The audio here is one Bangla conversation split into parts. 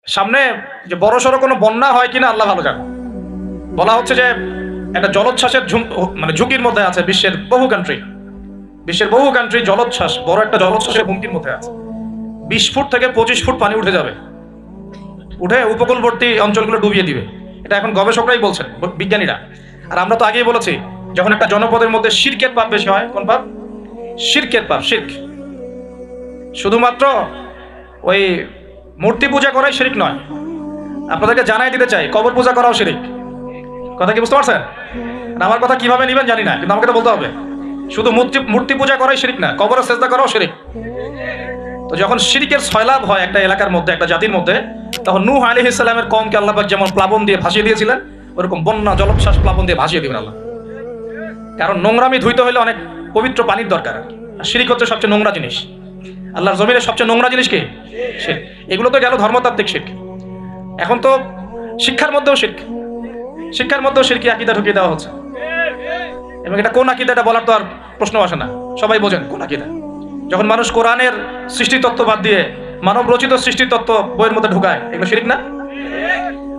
সামনে যে বড় সড়ো কোনো বন্যা হয় কিনা আল্লাহ ভালো জানে। বলা হচ্ছে যে একটা জলোচ্ছ্বাসের মানে ঝুঁকির মধ্যে আছে বিশ্বের বহু কান্ট্রি জলোচ্ছ্বাস, বড় একটা জলোচ্ছ্বাসের হুমকির মধ্যে আছে। 20 ফুট থেকে 25 ফুট পানি উঠে যাবে, উঠে উপকূলবর্তী অঞ্চলগুলো ডুবিয়ে দিবে। এটা এখন গবেষকরাই বলছেন, বিজ্ঞানীরা। আর আমরা তো আগেই বলেছি, যখন একটা জনপদের মধ্যে শিরকের পাপ বেশি হয়, কোন পাপ? শিরকের পাপ। শিরক শুধুমাত্র ওই মূর্তি পূজা করাই শিরক নয়, আপনাদেরকে জানাই দিতে চাই, কবর পূজা করাও শিরক। কথা কি বুঝতে পারছেন? আমার কথা কিভাবে নেবেন জানি না, কিন্তু আমাকে তো বলতে হবে। শুধু মূর্তি পূজা করাই শিরক না, কবরে সেজদা করাও শিরক। তো যখন শিরকের সয়লাব হয় একটা এলাকার মধ্যে, একটা জাতির মধ্যে, তখন নূহ আলাইহিস সালামের কওমকে আল্লাহ পাক যেমন প্লাবন দিয়ে ভাসিয়ে দিয়েছিলেন, ওরকম বন্যা জলোচ্ছ্বাস প্লাবন দিয়ে ভাসিয়ে দিবেন আল্লাহ। কারণ নোংরামি ধুইতে হলে অনেক পবিত্র পানির দরকার, আর শিরক হচ্ছে সবচেয়ে নোংরা জিনিস। আল্লাহর জমিনের সবচেয়ে নোংরা জিনিস কি? শিরক। এগুলো তো গেল ধর্মতাত্ত্বিক শিরক। এখন তো শিক্ষার মধ্যেও শিরক, শিক্ষার মধ্যেও শিরকি আকীদা ঢুকিয়ে দেওয়া হচ্ছে। এবং এটা কোন আকীদা, এটা বলার তো আর প্রশ্ন আসে না, সবাই বোঝেন কোন আকীদা। যখন মানুষ কোরআনের সৃষ্টিতত্ত্ব বাদ দিয়ে মানব রচিত সৃষ্টিতত্ত্ব বইয়ের মধ্যে ঢুকায়, এগুলো শিরক না?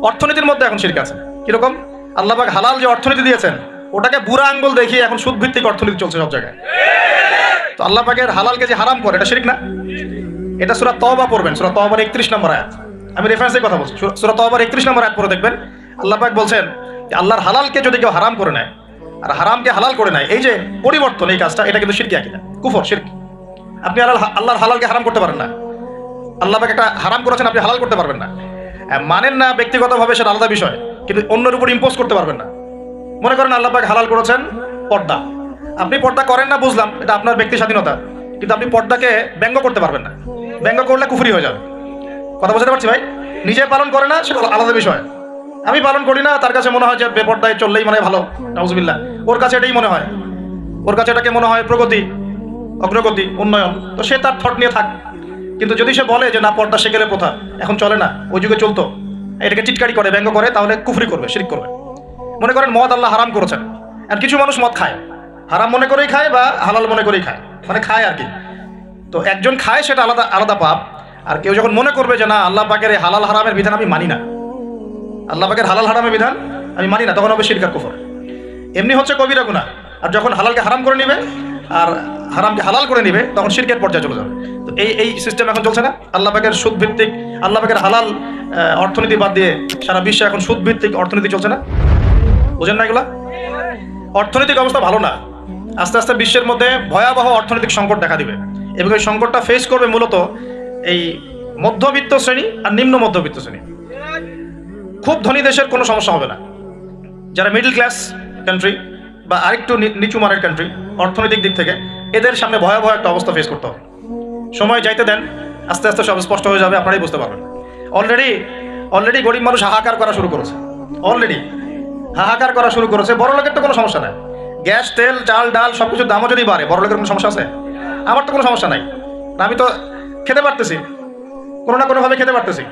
অর্থনীতির মধ্যে এখন শিরক আছে। কিরকম? আল্লাহ পাক হালাল যে অর্থনীতি দিয়েছেন, ওটাকে বুড়া আঙ্গুল দেখিয়ে এখন সুদ ভিত্তিক অর্থনীতি চলছে সব জায়গায়। তো আল্লাহ পাকের হালালকে যে হারাম করে, এটা শিরক না? এটা সূরা তওবা পড়বেন, সূরা তওবার 31 নম্বর আয়াত। আমি রেফারেন্সের কথা বলছি, সূরা তওবার 31 নম্বর আয়াত পড়ে দেখবেন। আল্লাহ পাক বলছেন যে আল্লাহর হালালকে যদি কেউ হারাম করে নেয় আর হারামকে হালাল করে নেয়, এই যে পরিবর্তন, এই কাজটা, এটা কিন্তু শিরকি আকীদা, কুফর, শিরক। আপনি আল্লাহর হালালকে হারাম করতে পারেন না। আল্লাহ পাক একটা হারাম করেছেন, আপনি হালাল করতে পারবেন না। মানেন না ব্যক্তিগতভাবে, সেটা আলাদা বিষয়, কিন্তু অন্যের উপর ইম্পোজ করতে পারবেন না। মনে করেন আল্লাহ পাক হালাল করেছেন পর্দা, আপনি পর্দা করেন না, বুঝলাম, এটা আপনার ব্যক্তি স্বাধীনতা, কিন্তু আপনি পর্দাকে ব্যঙ্গ করতে পারবেন না। ব্যঙ্গ করলে কুফরি হয়ে যাবে। কথা বুঝতে পারছি ভাই? নিজে পালন করে না, সেটা আলাদা বিষয়। আমি পালন করি না, তার কাছে মনে হয় যে বেপর্দায় চললেই মানে ভালো, নাউজুবিল্লাহ, ওর কাছে এটাই মনে হয়, ওর কাছে এটাকে মনে হয় প্রগতি, অগ্রগতি, উন্নয়ন। তো সে তার থট নিয়ে থাক। কিন্তু যদি সে বলে যে না, পর্দা সেকেলে প্রথা, এখন চলে না, ওই যুগে চলতো, এটাকে টিটকারি করে, ব্যঙ্গ করে, তাহলে কুফরি করবে, শিরক করবে। মনে করেন মদ আল্লাহ হারাম করেছেন, আর কিছু মানুষ মদ খায়, হারাম মনে করেই খায় বা হালাল মনে করেই খায়, মানে খায় আর কি। তো একজন খায়, সেটা আলাদা আলাদা পাপ। আর কেউ যখন মনে করবে যে না, আল্লাহ পাকের এই হালাল হারামের বিধান আমি মানি না, আল্লাহ পাকের হালাল হারামের বিধান আমি মানি না, তখন হবে শিরক আর কুফর। এমনি হচ্ছে কবিরা গুনাহ। আর যখন হালালকে হারাম করে নিবে আর হারামকে হালাল করে নিবে, তখন শিরকের পর্যায়ে চলে যাবে। তো এই সিস্টেম এখন চলছে না। আল্লাহ পাকের সুদ ভিত্তিক, আল্লাহ পাকের হালাল অর্থনীতি বাদ দিয়ে সারা বিশ্বে এখন সুদ ভিত্তিক অর্থনীতি চলছে না। বুঝেন না এগুলা? অর্থনৈতিক অবস্থা ভালো না। আস্তে আস্তে বিশ্বের মধ্যে ভয়াবহ অর্থনৈতিক সংকট দেখা দিবে, এবং এই সংকটটা ফেস করবে মূলত এই মধ্যবিত্ত শ্রেণী আর নিম্ন মধ্যবিত্ত শ্রেণী। খুব ধনী দেশের কোনো সমস্যা হবে না, যারা মিডল ক্লাস কান্ট্রি বা আরেকটু নিচু মানের কান্ট্রি অর্থনৈতিক দিক থেকে, এদের সামনে ভয়াবহ একটা অবস্থা ফেস করতে হবে। সময় যাইতে দেন, আস্তে আস্তে সব স্পষ্ট হয়ে যাবে, আপনারাই বুঝতে পারবেন। অলরেডি গরিব মানুষ হাহাকার করা শুরু করেছে, হাহাকার করা শুরু করেছে। বড় লোকের তো কোনো সমস্যা নাই, গ্যাস, তেল, চাল, ডাল সবকিছুর দামও যদি বাড়ে, বড় লোকের কোনো সমস্যা আছে? আমার তো কোনো সমস্যা নাই, আমি তো খেতে পারতেছি, কোনো না কোনোভাবে খেতে পারতেছি।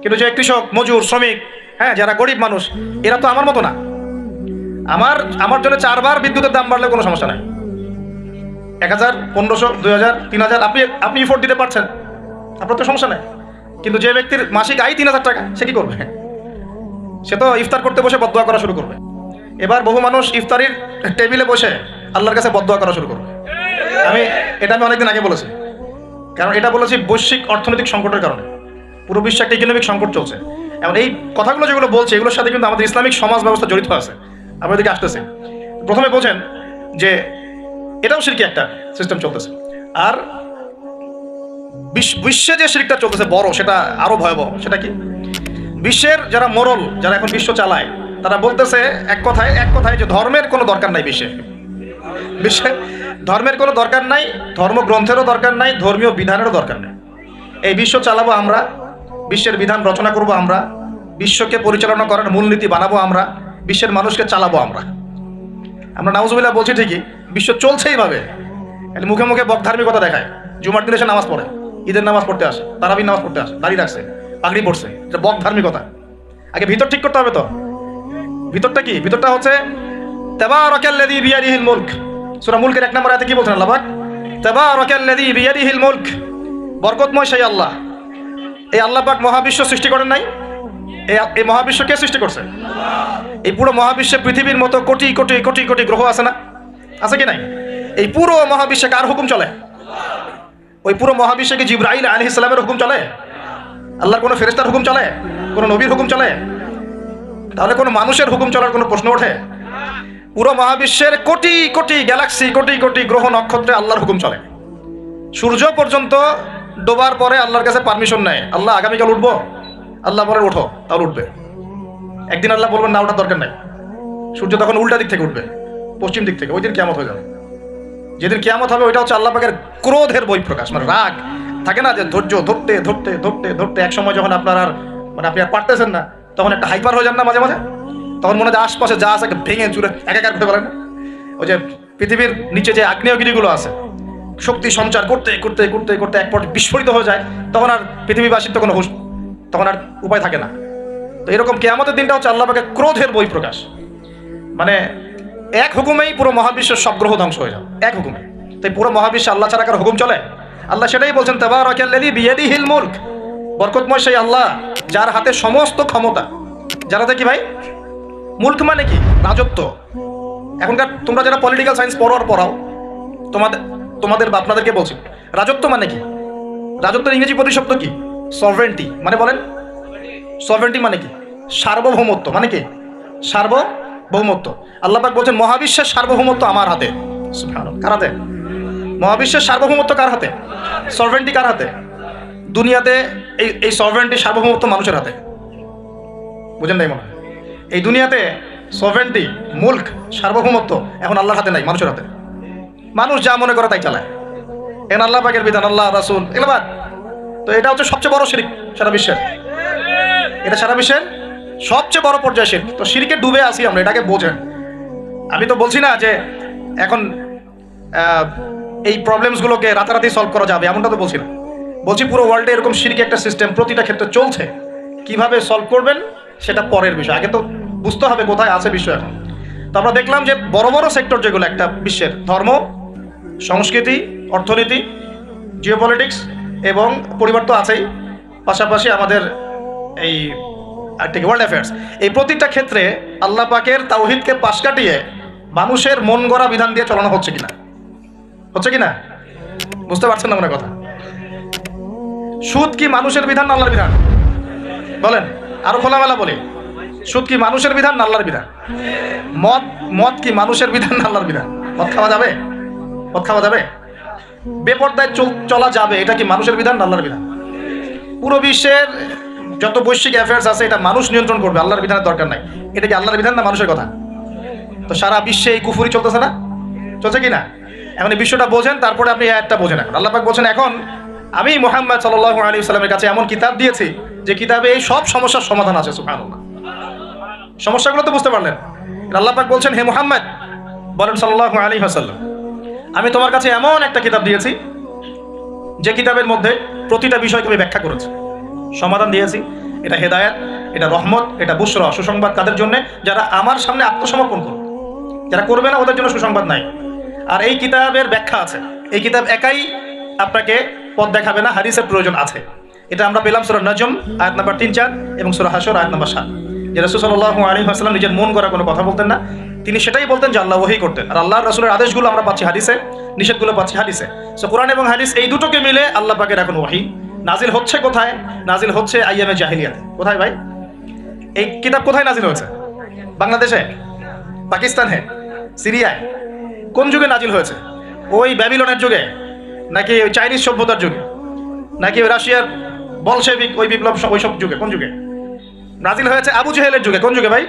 কিন্তু যে কৃষক, মজুর, শ্রমিক, হ্যাঁ, যারা গরিব মানুষ, এরা তো আমার মতো না। আমার জন্য 4 বার বিদ্যুতের দাম বাড়লে কোনো সমস্যা নাই। 1000, 1500, 2000, 3000 আপনি ইফোর্ট দিতে পারছেন, আপনার তো সমস্যা নাই। কিন্তু যে ব্যক্তির মাসিক আয় 3000 টাকা, সে কি করবে? সে তো ইফতার করতে বসে বদদোয়া করা শুরু করবে। এবার বহু মানুষ ইফতারির টেবিলে বসে আল্লাহর কাছে বদদোয়া করা শুরু করবে। এটা আমি অনেকদিন আগে বলেছি, কারণ এটা বলেছি বৈশ্বিক অর্থনৈতিক সংকটের কারণে। পুরো বিশ্বে একটা ইকোনমিক সংকট চলছে। এবং এই কথাগুলো যেগুলো বলছে, এগুলোর সাথে কিন্তু আমাদের ইসলামিক সমাজ ব্যবস্থা জড়িত আছে। আমরা এদিকে আসতেছি, প্রথমে বোঝেন যে এটাও শিরকি একটা সিস্টেম চলতেছে। আর বিশ্বে যে শিরকটা চলতেছে বড়, সেটা আরো ভয়াবহ। সেটা কি? বিশ্বের যারা মোরল, যারা এখন বিশ্ব চালায়, তারা বলতেছে এক কথায় যে ধর্মের কোনো দরকার নাই বিশ্বে ধর্মের কোনো দরকার নাই, ধর্মগ্রন্থেরও দরকার নাই, ধর্মীয় বিধানেরও দরকার নেই। এই বিশ্ব চালাবো আমরা, বিশ্বের বিধান রচনা করব আমরা, বিশ্বকে পরিচালনা করার মূলনীতি বানাবো আমরা, বিশ্বের মানুষকে চালাবো আমরা। নাউজুবিল্লাহ বলছি ঠিকই, বিশ্ব চলছে এইভাবে। মুখে মুখে বকধার্মিকতা দেখায়, জুমার দিনে এসে নামাজ পড়ে, ঈদের নামাজ পড়তে আসে, তারাবির নামাজ পড়তে আসে, দাড়ি রাখছে, পাগড়ি পড়ছে, এটা বকধার্মিকতা। আগে ভিতর ঠিক করতে হবে। তো ভিতরটা কি? ভিতরটা হচ্ছে তাবারাকাল্লাযী বিয়াদিহিল মুলক। সূরা মুলকের 1 নম্বর আয়াতে কি বলছেন আল্লাহ পাক? তাবারাকাল্লাযী বিয়াদিহিল মুলক, বরকতময় সেই আল্লাহ, এই আল্লাহ পাক মহাবিশ্ব সৃষ্টি করেন নাই? এই মহাবিশ্ব কে সৃষ্টি করছে? এই পুরো মহাবিশ্বে পৃথিবীর মতো কোটি কোটি কোটি কোটি গ্রহ আছে না? আছে কি নাই? এই পুরো মহাবিশ্বে কার হুকুম চলে? ওই পুরো মহাবিশ্বে কি জিবরাইল আলাইহিস সালামের হুকুম চলে? আল্লাহর কোনো ফেরেশতার হুকুম চলে? কোনো নবীর হুকুম চলে? তাহলে কোনো মানুষের হুকুম চলার কোনো প্রশ্ন ওঠে? পুরো মহাবিশ্বের কোটি কোটি গ্যালাক্সি, কোটি কোটি গ্রহ নক্ষত্রে আল্লাহর হুকুম চলে। সূর্য পর্যন্ত ডোবার পরে আল্লাহর কাছে পারমিশন নেয়, আল্লাহ আগামীকাল উঠবো, আল্লাহ বলে ওঠো, তাহলে উঠবে। একদিন আল্লাহ বলবেন না ওঠার দরকার নাই, সূর্য তখন উল্টা দিক থেকে উঠবে, পশ্চিম দিক থেকে। ওই দিন কিয়ামত হয়ে যাবে। যেদিন কিয়ামত হবে ওইটা হচ্ছে আল্লাহ পাকের ক্রোধের বহিঃপ্রকাশ, মানে রাগ থাকে না, যে ধৈর্য ধরতে ধরতে ধরতে ধরতে এক সময় যখন আপনার আর মানে আপনি আর পারতেছেন না, তখন একটা হাইপার হয়ে যান না মাঝে মাঝে, তখন মনে হয় আশপাশে যা আছে ভেঙে চুরে একাকার করতে পারেন। ওই যে পৃথিবীর নিচে যে আগ্নেয়গিরিগুলো আছে, শক্তি সঞ্চার করতে করতে করতে করতে এক পর্যায়ে বিস্ফোরিত হয়ে যায়, তখন আর পৃথিবীবাসীর তো কোনো হুঁশ, তখন আর উপায় থাকে না। তো এরকম কিয়ামতের দিনটা হচ্ছে আল্লাহ পাকের ক্রোধের বহিঃপ্রকাশ। মানে এক হুকুমেই পুরো মহাবিশ্বের সব গ্রহ ধ্বংস হয়ে যাবে, এক হুকুমে। তাই পুরো মহাবিশ্বে আল্লাহ ছাড়া কার হুকুম চলে? আল্লাহ সেটাই বলছেন, তাবারাকাল্লাযী বিয়াদিহিল মুলক, বরকতময় সেই আল্লাহ যার হাতে সমস্ত ক্ষমতা। যার হাতে কি ভাই? মুলক মানে কি? রাজত্ব। এখনকার তোমরা যারা পলিটিক্যাল সায়েন্স পড়াও, তোমাদের বা আপনাদেরকে বলছি, রাজত্ব মানে কি? রাজত্বের ইংরেজি প্রতিশব্দ কি? সভরেন্টি। মানে বলেন, সভরেন্টি মানে কি? সার্বভৌমত্ব। মানে কি? সার্বভৌমত্ব। আল্লাহ পাক বলছেন মহাবিশ্বের সার্বভৌমত্ব আমার হাতে। সুবহানাল্লাহ। কার হাতে? মহাবিশ্বের সার্বভৌমত্ব কার হাতে? সভরেন্টি কার হাতে? দুনিয়াতে এই সভরেন্টি সার্বভৌমত্ব মানুষের হাতে। বুঝেন নাই মনে হয়? এই দুনিয়াতে সভরেন্টি, মুলক, সার্বভৌমত্ব এখন আল্লাহর হাতে নাই, মানুষের হাতে। মানুষ যা মনে করে তাই চালায়। এখন আল্লাহ পাকের বিধান, আল্লাহ রাসূল এগুলো বাদ। তো এটা হচ্ছে সবচেয়ে বড় শিরক সারা বিশ্বের। এটা সারা বিশ্বের সবচেয়ে বড় পর্যায়ে শিরক। তো শিরকে ডুবে আসি আমরা, এটাকে বোঝেন। আমি তো বলছি না যে এখন এই প্রবলেমসগুলোকে রাতারাতি সলভ করা যাবে, এমনটা তো বলছি না। বলছি পুরো ওয়ার্ল্ডে এরকম শিরকে একটা সিস্টেম প্রতিটা ক্ষেত্রে চলছে। কিভাবে সলভ করবেন সেটা পরের বিষয়, আগে তো বুঝতে হবে কোথায় আছে বিশ্ব এখন। তো আমরা দেখলাম যে বড় বড় সেক্টর যেগুলো একটা বিশ্বের, ধর্ম, সংস্কৃতি, অর্থনীতি, জিওপলিটিক্স এবং পরিবার তো আছেই, পাশাপাশি আমাদের এই ওয়ার্ল্ড অ্যাফেয়ার্স, এই প্রতিটা ক্ষেত্রে আল্লাহ পাকের তাওহীদকে পাশ কাটিয়ে মানুষের মন গড়া বিধান দিয়ে চালানো হচ্ছে কিনা? হচ্ছে কিনা? বুঝতে পারছেন না মনে কথা? সুদ কি মানুষের বিধান না আল্লাহর বিধান? বলেন, আরো খোলামেলা বলি, সুদ কি মানুষের বিধান না আল্লাহর বিধান? মদ কি মানুষের বিধান না আল্লাহর বিধান? মদ খাওয়া যাবে? মদ খাওয়া যাবে? বেপরদায় চলা যাবে, এটা কি মানুষের বিধান না আল্লাহর বিধান? পুরো বিশ্বের যত বৈশ্বিক অ্যাফেয়ার্স আছে এটা মানুষ নিয়ন্ত্রণ করবে, আল্লাহর বিধানের দরকার নাই। এটা কি আল্লাহর বিধান না মানুষের কথা? তো সারা বিশ্বে এই কুফরি চলতেছে না? চলছে কি না? এখন এই বিশ্বটা বোঝেন, তারপরে আপনি একটা বোঝেন। এখন আল্লাহ পাক বলছেন, এখন আমি মুহাম্মদ সাল্লাল্লাহু আলাইহি ওয়াসাল্লামের কাছে এমন কিতাব দিয়েছি যে কিতাবে এই সব সমস্যার সমাধান আছে। সুবহানাল্লাহ। সমস্যাগুলো তো বুঝতে পারলেন? আল্লাহ পাক বলছেন, হে মুহাম্মদ বলেন সাল্লাল্লাহু আলাইহি ওয়াসাল্লাম, আমি তোমার কাছে এমন একটা কিতাব দিয়েছি যে কিতাবের মধ্যে প্রতিটা বিষয়কে আমি ব্যাখ্যা করেছি, সমাধান দিয়েছি। এটা হেদায়েত, এটা রহমত, এটা বুশরা, সুসংবাদ কাদের জন্য? যারা আমার সামনে আত্মসমর্পণ করবে। যারা করবে না ওদের জন্য সুসংবাদ নাই। আর এই কিতাবের ব্যাখ্যা আছে। এই কিতাব একাই আপনাকে পথ দেখাবে না, হাদিসের প্রয়োজন আছে। এটা আমরা পেলাম সূরা নজম আয়াত নাম্বার 3-4 এবং সূরা হাশর আয়াত নাম্বার 7। যে রাসূল সাল্লাল্লাহু আলাইহি ওয়াসাল্লাম নিজের মন গড়া কোনো কথা বলতেন না, তিনি সেটাই বলতেন যে আল্লাহ ওহী করতেন। আর আল্লাহর রাসূলের আদেশগুলো আমরা পাচ্ছি হাদিসে, নিষেধগুলো পাচ্ছি হাদিসে। সো কোরআন এবং হাদিস এই দুটোকে মিলে আল্লাহ পাকের এখন ওহী নাজিল হচ্ছে। কোথায় নাজিল হচ্ছে? আইয়ামে জাহিলিয়াতে। কোথায় ভাই? এই কিতাব কোথায় নাজিল হয়েছে? বাংলাদেশে, পাকিস্তানে, সিরিয়ায়? কোন যুগে নাজিল হয়েছে? ওই ব্যাবিলনের যুগে, নাকি ওই চাইনিজ সভ্যতার যুগে, নাকি ওই রাশিয়ার বলশেভিক ওই বিপ্লব ওইসব যুগে? কোন যুগে নাজিল হয়েছে? আবু জেহেলের যুগে। কোন যুগে ভাই?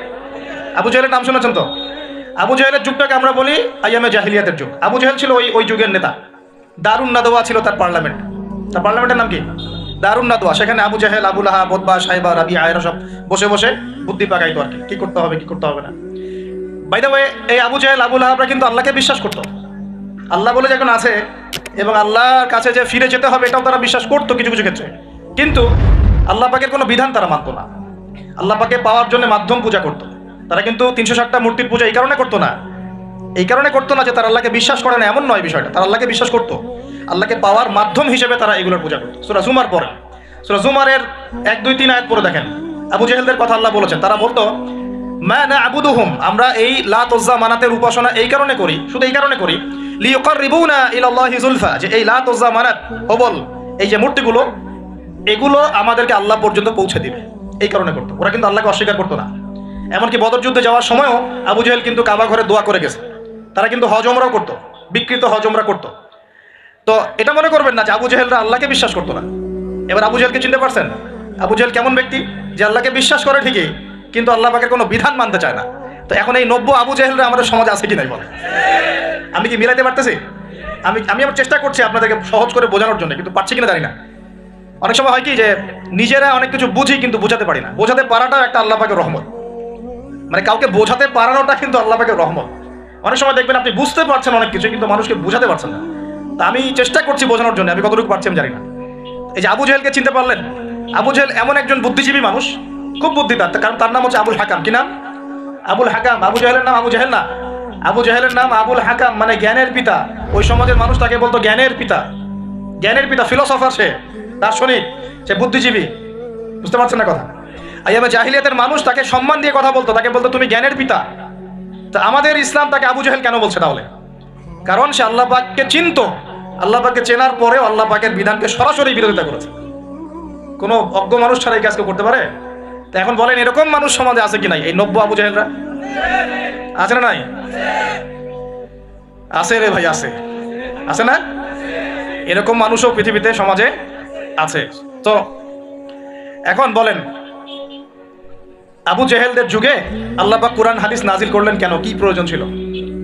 আবু জেহেলের নাম শুনেছেন তো? আবু জেহেলের যুগটাকে আমরা বলি আইয়ামে জাহিলিয়াতের যুগ। আবু জেহেল ছিল ওই যুগের নেতা। দারুন নাদওয়া ছিল তার পার্লামেন্ট। তার পার্লামেন্টের নাম কি? দারুন নাদওয়া। সেখানে আবু জেহেল, আবু লাহাব, উতবা, শাইবা, রাবিয়া এরা সব বসে বসে বুদ্ধি পাকাইতো আর কি করতে হবে, কি করতে হবে না। বাই দ্য ওয়ে, এই আবু জেহেল, আবু লাহাবরা কিন্তু আল্লাহকে বিশ্বাস করতো। আল্লাহ বলে যখন আছে এবং আল্লাহর কাছে যে ফিরে যেতে হবে এটাও তারা বিশ্বাস করতো কিছু কিছু ক্ষেত্রে। কিন্তু আল্লাহ পাকের কোনো বিধান তারা মানতো না। আল্লাহ পাকে পাওয়ার জন্য মাধ্যম পূজা করতো তারা। কিন্তু 360টা মূর্তির পূজা এই কারণে করতো না, যে তারা আল্লাহকে বিশ্বাস করে না, এমন নয় বিষয়টা। তারা আল্লাহকে বিশ্বাস করতো, আল্লাহকে পাওয়ার মাধ্যম হিসেবে তারা এগুলোর পূজা করতো। সূরা জুমার পরে, সূরা জুমারের 1, 2, 3 আয়াত পড়ে দেখেন, আবু জেহেলদের কথা আল্লাহ বলেছেন। তারা বলতো মা না'বুদুহুম, আমরা এই লাত উজ্জা মানাতের উপাসনা এই কারণে করি, শুধু এই কারণে করি, লিইউকাররিবুনা ইলাল্লাহি যুলফা, যে এই লাত উজ্জা মানাত হবল এই যে মূর্তিগুলো, এগুলো আমাদেরকে আল্লাহ পর্যন্ত পৌঁছে দিবে, এই কারণে করতো। ওরা কিন্তু আল্লাহকে অস্বীকার করতো না। এমনকি বদর যুদ্ধে যাওয়ার সময়ও আবু জেহেল কিন্তু কাবা ঘরে দোয়া করে গেছে। তারা কিন্তু হজ ওমরাও করতো, বিকৃত হজ ওমরা করতো। তো এটা মনে করবেন না যে আবু জেহেলরা আল্লাহকে বিশ্বাস করতো না। এবার আবু জেহেলকে চিনতে পারছেন? আবু জেহেল কেমন ব্যক্তি, যে আল্লাহকে বিশ্বাস করে ঠিকই কিন্তু আল্লাহ পাকের কোনো বিধান মানতে চায় না। তো এখন এই 90 আবু জেহেলরা আমাদের সমাজে আছে কি নাই বলে? আমি কি মিলাইতে পারতেছি? আমি আমার চেষ্টা করছি আপনাদেরকে সহজ করে বোঝানোর জন্য, কিন্তু পারছি কিনা জানি না। অনেক সময় হয় কি যে নিজেরা অনেক কিছু বুঝি কিন্তু বোঝাতে পারি না। বোঝাতে পারাটাও একটা আল্লাহ পাকের রহমত, মানে কাউকে বোঝাতে পারানোটা কিন্তু আল্লাহ পাকের রহমত। অনেক সময় দেখবেন আপনি বুঝতে পারছেন অনেক কিছু কিন্তু মানুষকে বোঝাতে পারছেন না। তা আমি চেষ্টা করছি বোঝানোর জন্য, আমি কতটুকু পারছি আমি জানি না। এই যে আবু জেহেলকে চিনতে পারলেন, আবু জেহেল এমন একজন বুদ্ধিজীবী মানুষ, খুব বুদ্ধিদার, কারণ তার নাম হচ্ছে আবুল হাকাম। কি নাম? আবুল হাকাম। আবু জেহেলের নাম আবু জেহেল না, আবু জেহেলের নাম আবুল হাকাম, মানে জ্ঞানের পিতা। ওই সমাজের মানুষ তাকে বলতো জ্ঞানের পিতা, জ্ঞানের পিতা, ফিলোসফার, সে দার্শনিক, সে বুদ্ধিজীবী। বুঝতে পারছেন না কথা? আইয়ামে জাহিলিয়াতের মানুষ তাকে সম্মান দিয়ে কথা বলতো, তাকে বলতো তুমি জ্ঞানের পিতা। তো আমাদের ইসলাম তাকে আবু জেহেল কেন বলছে তাহলে? কারণ সে আল্লাহ পাককে চিনতো, আল্লাহ পাককে চেনার পরেও আল্লাহ পাকের বিধানকে সরাসরি বিরোধিতা করেছে। কোনো অজ্ঞ মানুষ ছাড়া এই কাজ কেউ করতে পারে? তো এখন বলেন এরকম মানুষ সমাজে আছে কি নাই? এই 90 আবু জেহেলরা আছে না নাই? আছে রে ভাই, আছে, আছে না? এরকম মানুষও পৃথিবীতে সমাজে আছে। তো এখন বলেন আবু জেহেলদের যুগে আল্লাহ পাক কোরআন হাদিস নাজিল করলেন কেন? কি প্রয়োজন ছিল?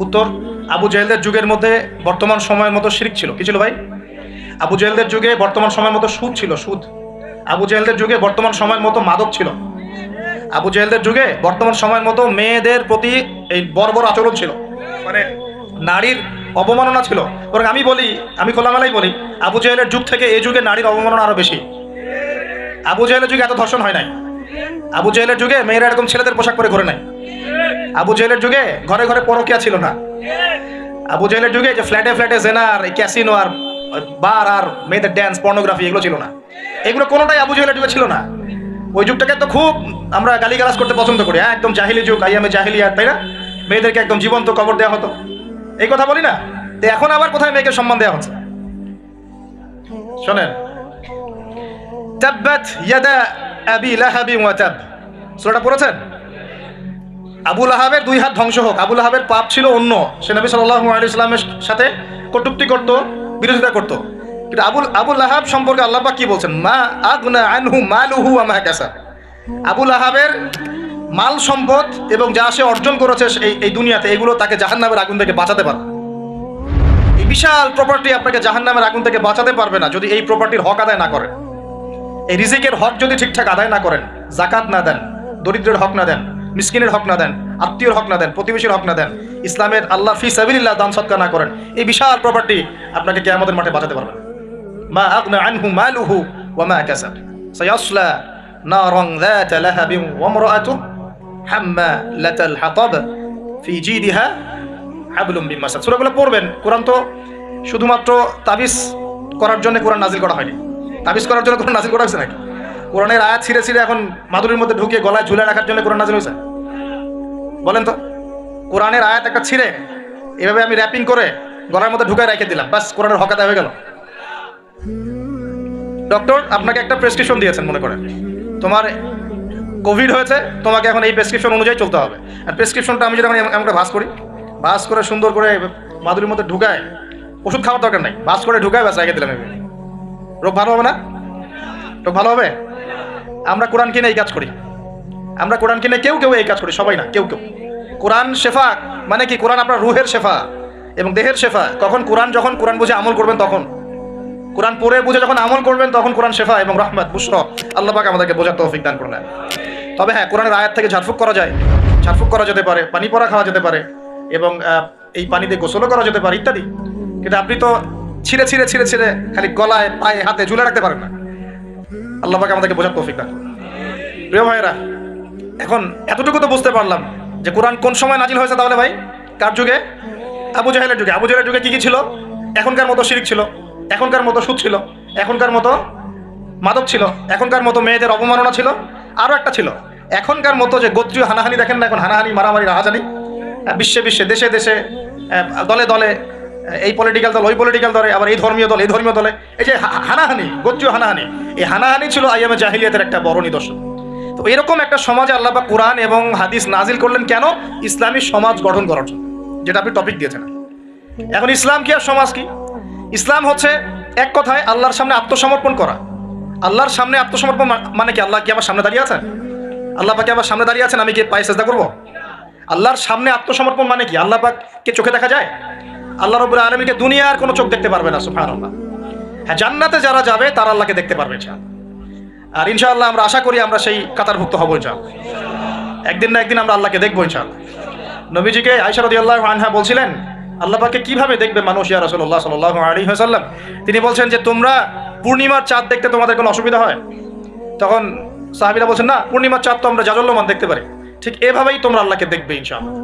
উত্তর, আবু জেহেলদের যুগের মধ্যে বর্তমান সময়ের মতো শিরক ছিল। কি ছিল ভাই? আবু জেহেলদের যুগে বর্তমান সময়ের মতো সুদ ছিল, সুদ। আবু জেহেলদের যুগে বর্তমান সময়ের মতো মাদক ছিল। আবু জেহেলদের যুগে বর্তমান সময়ের মতো মেয়েদের প্রতি এই বর্বর আচরণ ছিল, মানে নারীর অবমাননা ছিল। বরং আমি বলি, আমি খোলামেলাই বলি, আবু জেহেলের যুগ থেকে এই যুগে নারীর অবমাননা আরো বেশি। আবু জেহেলের যুগে এত ধর্ষণ হয় নাই। আবু জেহেলের যুগে মেয়েরা এরকম ছেলেদের পোশাক পরে ঘুরে নাই। আবু জেহেলের যুগে ঘরে ঘরে পরকিয়া ছিল না। আবু জেহেলের যুগে যে ফ্ল্যাটে ফ্ল্যাটে জেনার, ক্যাসিনো আর বার আর মেয়েদের ড্যান্স, পর্নোগ্রাফি, এগুলো ছিল না। এগুলো কোনোটাই আবু জেহেলের যুগে ছিল না। ওই যুগটাকে তো খুব আমরা গালিগালাজ করতে পছন্দ করি, হ্যাঁ, একদম জাহিলি যুগ, আইয়ামে জাহিলিয়াত, তাই না? মেয়েদেরকে একদম জীবন্ত কবর দেওয়া হতো, এই কথা বলি না? তো এখন আবার কোথায় মেয়েকে সম্মান দেওয়া হচ্ছে? শোনেন, তাব্বাত ইয়াদা আবি লাহাবি ওয়া তাব, সূরাটা পড়েছেন? আবু লাহাবের 2 হাত ধ্বংস হোক। আবু লাহাবের পাপ ছিল অন্য, সে নবী সাল্লাল্লাহু আলাইহি ওয়াসাল্লামের সাথে কটূক্তি করত, বিরোধিতা করত। কিন্তু আবু লাহাব সম্পর্কে আল্লাহ পাক কি বলছেন? মা আগনা আনহু মালুহু ওয়া মা কাসাব। আবু লাহাবের মাল সম্পদ এবং যা সে অর্জন করেছে এই দুনিয়াতে, এগুলো তাকে জাহান্নামের আগুন থেকে বাঁচাতে পারবে। এই বিশাল প্রপার্টি আপনাকে জাহান্নামের আগুন থেকে বাঁচাতে পারবে না যদি এই প্রপার্টির হক আদায় না করেন। এই রিজিকের হক যদি ঠিকঠাক আদায় না করেন, যাকাত না দেন, দরিদ্রের হক না দেন, মিসকিনের হক না দেন, আত্মীয়র হক না দেন, প্রতিবেশীর হক না দেন, ইসলামের আল্লাহ ফি সাবিলিল্লাহ দান সদকা না করেন, এই বিশাল প্রপার্টি আপনাকে কিয়ামতের মাঠে বাঁচাতে পারবে না। মা আগনা আনহু মালুহু ওয়া মা কাসাব সায়াসলা নারান যাতা লাহাবিন ওয়া ইমরাআতুহু হাম্মালাতাল হাতাব ফি জিদিহা হাবলুম মিন মাসাদ। সূরাগুলো পড়বেন। কোরআন তো শুধুমাত্র তাবিজ করার জন্য কোরআন নাজিল করা হয়নি। তাবিজ করার জন্য কোরআন নাজিল করা হয়েছে নাকি? কোরআনের আয়াত ছিঁড়ে ছিঁড়ে এখন মাদুরির মধ্যে ঢুকিয়ে গলায় ঝুলে রাখার জন্য কোরআন নাজিল হয়েছে? বলেন তো। কোরআনের আয়াত একটা ছিঁড়ে এভাবে আমি র্যাপিং করে গলার মধ্যে ঢুকায় রেখে দিলাম, বাস কোরআনের হক আদায় হয়ে গেল। ডক্টর আপনাকে একটা প্রেসক্রিপশন দিয়েছেন, মনে করেন তোমার কোভিড হয়েছে, তোমাকে এখন এই প্রেসক্রিপশন অনুযায়ী চলতে হবে। আর প্রেসক্রিপশনটা আমি যদি এমন ভাঁজ করি, ভাঁজ করে সুন্দর করে মাদুরির মধ্যে ঢুকায়, ওষুধ খাওয়ার দরকার নাই, ভাঁজ করে ঢুকায় বাস রেখে দিলাম, রোগ ভালো হবে না? রোগ ভালো হবে? আমরা কোরআন কিনে এই কাজ করি, আমরা কোরআন কিনে কেউ কেউ এই কাজ করি, সবাই না, কেউ কেউ। কোরআন শেফা মানে কি? কোরআন আপনার রুহের শেফা এবং দেহের শেফা। কখন? কোরআন যখন কোরআন বুঝে আমল করবেন তখন, কোরআন পড়ে বুঝে যখন আমল করবেন তখন কোরআন শেফা এবং রহমত বুশরা। আল্লাহ পাক আমাদেরকে বোঝার তৌফিক দান করলেন। তবে হ্যাঁ, কোরআনের আয়াত থেকে ঝাড়ফুঁক করা যায়, ঝাড়ফুঁক করা যেতে পারে, পানি পড়া খাওয়া যেতে পারে এবং এই পানিতে গোসলও করা যেতে পারে ইত্যাদি। কিন্তু আপনি তো ছিঁড়ে ছিঁড়ে ছিঁড়ে ছিঁড়ে খালি গলায়, পায়ে, হাতে ঝুলে রাখতে পারেন না। আল্লাহ পাক আমাদেরকে বোঝার তৌফিক দান। প্রিয় ভাইয়েরা, এখন এতটুকু তো বুঝতে পারলাম যে কোরআন কোন সময় নাজিল হয়েছে। তাহলে ভাই কার যুগে? আবু জাহেলের যুগে। আবু জাহেলের যুগে কি কি ছিল? এখনকার মতো শিরক ছিল, এখনকার মতো সুদ ছিল, এখনকার মতো মাদক ছিল, এখনকার মতো মেয়েদের অবমাননা ছিল, আরও একটা ছিল এখনকার মতো যে গোত্রীয় হানাহানি, দেখেন না এখন হানাহানি মারামারি রাহাজানি বিশ্বে বিশ্বে দেশে দেশে দলে দলে, এই পলিটিক্যাল দল ওই পলিটিক্যাল দলে, আবার এই ধর্মীয় দল এই ধর্মীয় দলে, এই যে হানাহানি, গোত্রীয় হানাহানি, এই হানাহানি ছিল আইয়ামে জাহিলিয়াতের একটা বড় নিদর্শন। তো এরকম একটা সমাজে আল্লাহ পাক কোরআন এবং হাদিস নাজিল করলেন কেন? ইসলামী সমাজ গঠন করার জন্য, যেটা আপনি টপিক দিয়েছেন। এখন ইসলাম কি আর সমাজ কি? ইসলাম হচ্ছে এক কথায় আল্লাহর সামনে আত্মসমর্পণ করা। আল্লাহর সামনে আত্মসমর্পণ মানে কি? আল্লাহ কি আমার সামনে দাঁড়িয়ে আছেন? আল্লাহ পাক কি আমার সামনে দাঁড়িয়ে আছেন? আমি কি পায়ে সেজদা করবো? আল্লাহর সামনে আত্মসমর্পণ মানে কি? আল্লাহ পাককে চোখে দেখা যায়? আল্লাহ রাব্বুল আলামিনকে দুনিয়ার কোনো চোখ দেখতে পারবে না, সুবহানাল্লাহ। হ্যাঁ, জান্নাতে যারা যাবে তারা আল্লাহকে দেখতে পারবে ইনশাআল্লাহ। আর ইনশাআল্লাহ আমরা আশা করি আমরা সেই কাতারভুক্ত হব ইনশাআল্লাহ। একদিন না একদিন আমরা আল্লাহকে দেখবো ইনশাআল্লাহ। নবীজিকে আয়েশা রাদিয়াল্লাহু আনহা বলছিলেন, আল্লাহ পাককে কিভাবে দেখবে মানুষ ইয়া রাসূলুল্লাহ সাল্লাল্লাহু আলাইহি ওয়াসাল্লাম? তিনি বলছেন যে তোমরা পূর্ণিমার চাঁদ দেখতে তোমাদের কোনো অসুবিধা হয়? তখন সাহাবীরা বলছেন, না, পূর্ণিমার চাঁদ তো আমরা জাজল্যমান দেখতে পারি। ঠিক এভাবেই তোমরা আল্লাহকে দেখবে ইনশাআল্লাহ।